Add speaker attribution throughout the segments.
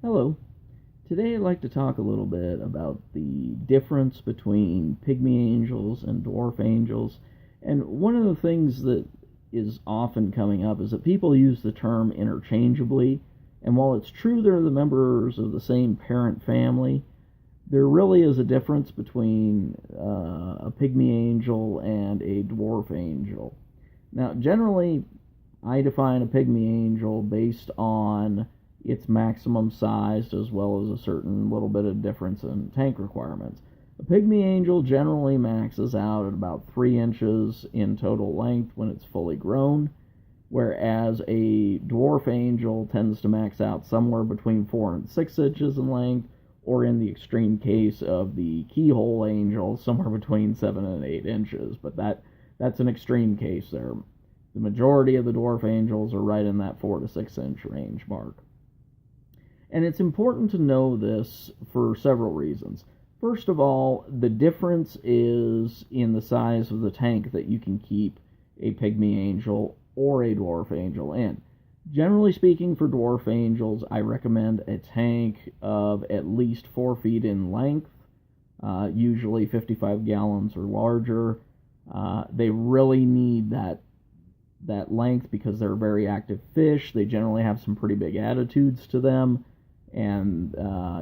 Speaker 1: Hello. Today I'd like to talk a little bit about the difference between pygmy angels and dwarf angels. And one of the things that is often coming up is that people use the term interchangeably. And while it's true they're the members of the same parent family, there really is a difference between a pygmy angel and a dwarf angel. Now, generally, I define a pygmy angel based on its maximum size as well as a certain little bit of difference in tank requirements. A pygmy angel generally maxes out at about 3 inches in total length when it's fully grown, whereas a dwarf angel tends to max out somewhere between 4 and 6 inches in length, or in the extreme case of the keyhole angel, somewhere between 7 and 8 inches. But that's an extreme case there. The majority of the dwarf angels are right in that 4 to 6 inch range mark. And it's important to know this for several reasons. First of all, the difference is in the size of the tank that you can keep a pygmy angel or a dwarf angel in. Generally speaking, for dwarf angels, I recommend a tank of at least 4 feet in length, usually 55 gallons or larger. They really need that length because they're very active fish. They generally have some pretty big attitudes to them. And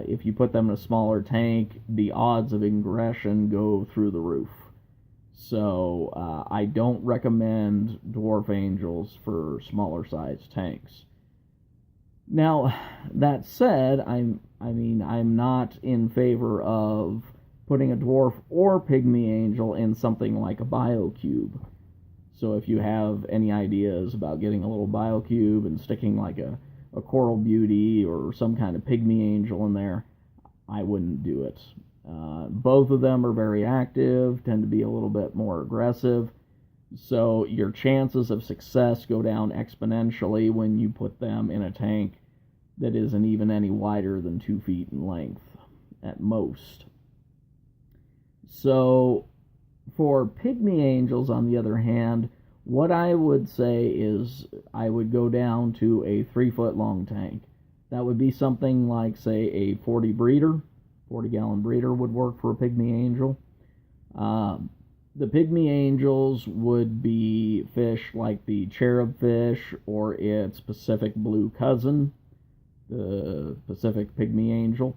Speaker 1: if you put them in a smaller tank, the odds of ingression go through the roof. So I don't recommend dwarf angels for smaller sized tanks. Now, that said, I'm not in favor of putting a dwarf or pygmy angel in something like a biocube. So if you have any ideas about getting a little biocube and sticking like a coral beauty or some kind of pygmy angel in there, I wouldn't do it. Both of them are very active, tend to be a little bit more aggressive, so your chances of success go down exponentially when you put them in a tank that isn't even any wider than 2 feet in length at most. So for pygmy angels, on the other hand, what I would say is I would go down to a 3-foot long tank. That would be something like, say, a 40-gallon breeder would work for a pygmy angel. The pygmy angels would be fish like the cherub fish or its Pacific blue cousin, the Pacific pygmy angel.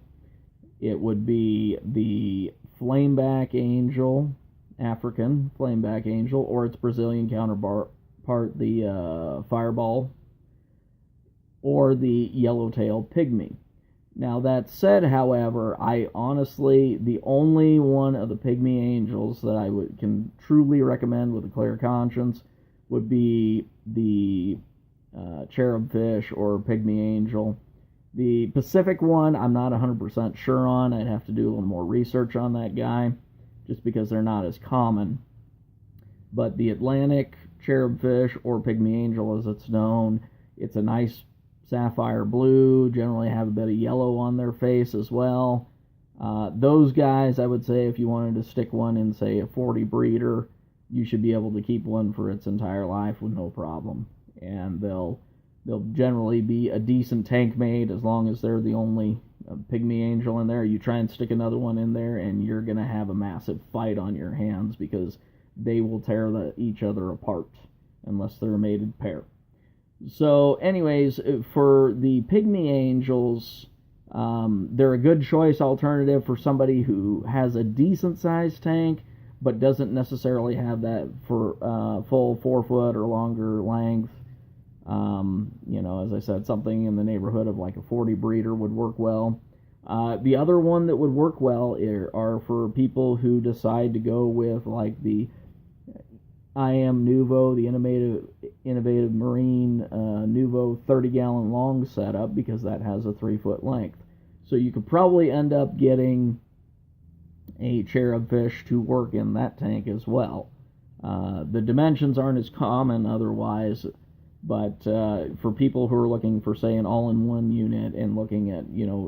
Speaker 1: It would be the flameback angel, African flameback angel, or its Brazilian counterpart, the fireball, or the yellowtail pygmy. Now, that said, however, I honestly, the only one of the pygmy angels that I can truly recommend with a clear conscience would be the cherub fish or pygmy angel. The Pacific one, I'm not 100% sure on. I'd have to do a little more research on that guy, just because they're not as common. But the Atlantic cherubfish, or pygmy angel as it's known, it's a nice sapphire blue, generally have a bit of yellow on their face as well. Those guys, I would say, if you wanted to stick one in, say, a 40 breeder, you should be able to keep one for its entire life with no problem. And they'll generally be a decent tank mate as long as they're the only pygmy angel in there. You try and stick another one in there, and you're going to have a massive fight on your hands because they will tear each other apart unless they're a mated pair. So anyways, for the pygmy angels, they're a good choice alternative for somebody who has a decent sized tank but doesn't necessarily have that for full 4 foot or longer length. As I said, something in the neighborhood of like a 40 breeder would work well. The other one that would work well are for people who decide to go with like the IM Nuvo, the Innovative Marine Nuvo 30-gallon long setup, because that has a 3-foot length. So you could probably end up getting a cherub fish to work in that tank as well. The dimensions aren't as common otherwise, but for people who are looking for, say, an all-in-one unit and looking at,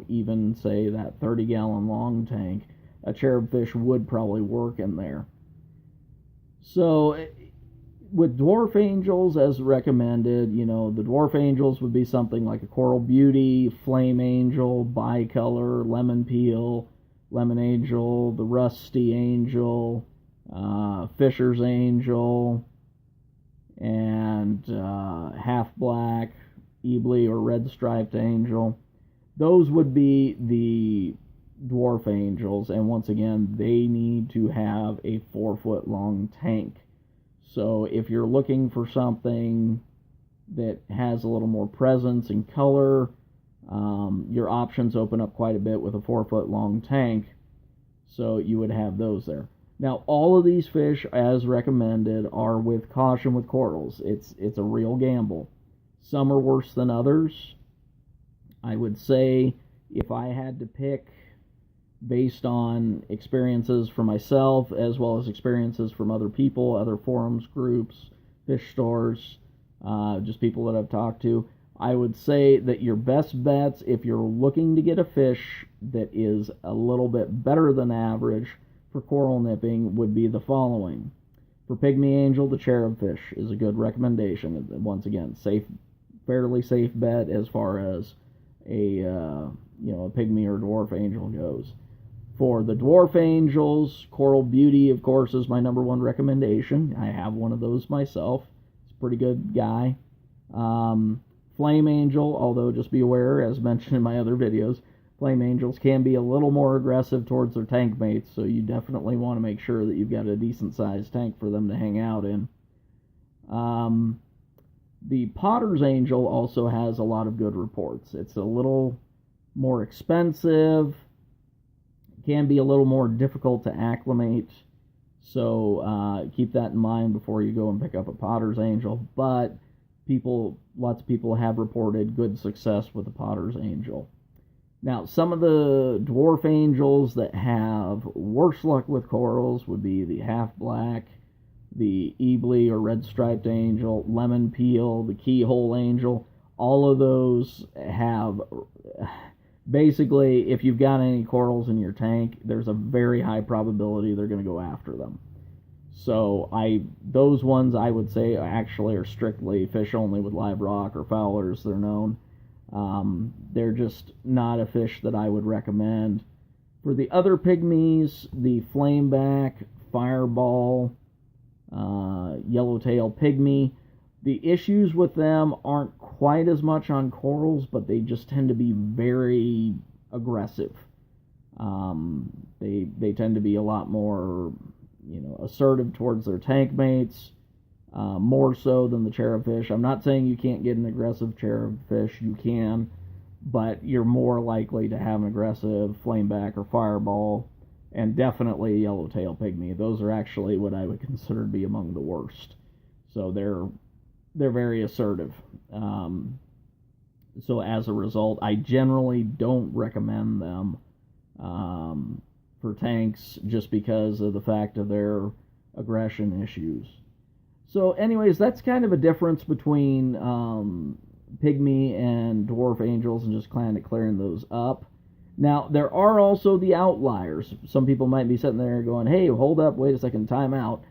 Speaker 1: even, say, that 30-gallon long tank, a cherub fish would probably work in there. So with dwarf angels, as recommended, the dwarf angels would be something like a coral beauty, flame angel, bicolor, lemon peel, lemon angel, the rusty angel, fisher's angel, and half black, ebly or red striped angel. Those would be the dwarf angels, and once again, they need to have a 4-foot long tank. So if you're looking for something that has a little more presence and color, your options open up quite a bit with a 4-foot long tank. So you would have those there. Now, all of these fish, as recommended, are with caution with corals. It's a real gamble. Some are worse than others. I would say if I had to pick based on experiences for myself as well as experiences from other people, other forums, groups, fish stores, just people that I've talked to, I would say that your best bets, if you're looking to get a fish that is a little bit better than average for coral nipping, would be the following. For Pygmy Angel, the cherub fish is a good recommendation. Once again, fairly safe bet as far as a Pygmy or dwarf angel goes. For the dwarf angels, Coral Beauty, of course, is my number one recommendation. I have one of those myself. It's a pretty good guy. Flame Angel, although just be aware, as mentioned in my other videos, Flame Angels can be a little more aggressive towards their tank mates, so you definitely want to make sure that you've got a decent-sized tank for them to hang out in. The Potter's Angel also has a lot of good reports. It's a little more expensive, can be a little more difficult to acclimate, so keep that in mind before you go and pick up a Potter's Angel, but lots of people have reported good success with the Potter's Angel. Now, some of the dwarf angels that have worse luck with corals would be the half black, the ebly or red striped angel, lemon peel, the keyhole angel. All of those have, basically, if you've got any corals in your tank, there's a very high probability they're going to go after them. So those ones I would say actually are strictly fish only with live rock, or fowlers they're known. They're just not a fish that I would recommend. For the other pygmies, the flameback, fireball, yellowtail pygmy, the issues with them aren't quite as much on corals, but they just tend to be very aggressive. They tend to be a lot more assertive towards their tank mates, more so than the cherub fish. I'm not saying you can't get an aggressive cherub fish, you can, but you're more likely to have an aggressive flameback or fireball, and definitely yellowtail pygmy. Those are actually what I would consider to be among the worst. So they're very assertive. So as a result, I generally don't recommend them for tanks, just because of the fact of their aggression issues. So anyways, that's kind of a difference between pygmy and dwarf angels, and just kind of clearing those up. Now, there are also the outliers. Some people might be sitting there going, hey, hold up, wait a second, time out.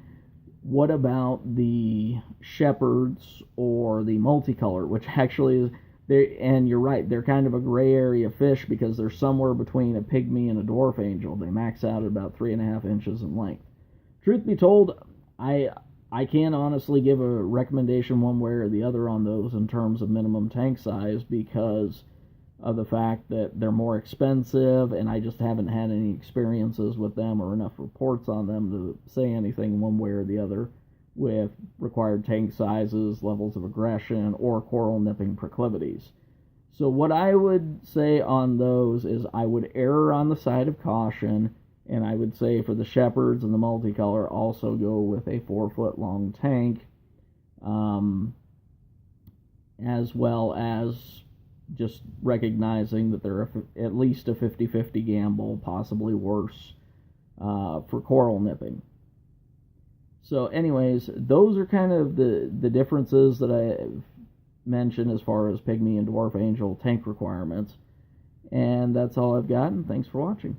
Speaker 1: What about the shepherds or the multicolor, which actually is, and you're right, they're kind of a gray area fish because they're somewhere between a pygmy and a dwarf angel. They max out at about 3.5 inches in length. Truth be told, I can't honestly give a recommendation one way or the other on those in terms of minimum tank size, because of the fact that they're more expensive, and I just haven't had any experiences with them or enough reports on them to say anything one way or the other with required tank sizes, levels of aggression, or coral nipping proclivities. So what I would say on those is I would err on the side of caution, and I would say for the shepherds and the multicolor, also go with a 4-foot long tank, as well as just recognizing that they're at least a 50-50 gamble, possibly worse, for coral nipping. So anyways, those are kind of the differences that I've mentioned as far as pygmy and dwarf angel tank requirements. And that's all I've got, and thanks for watching.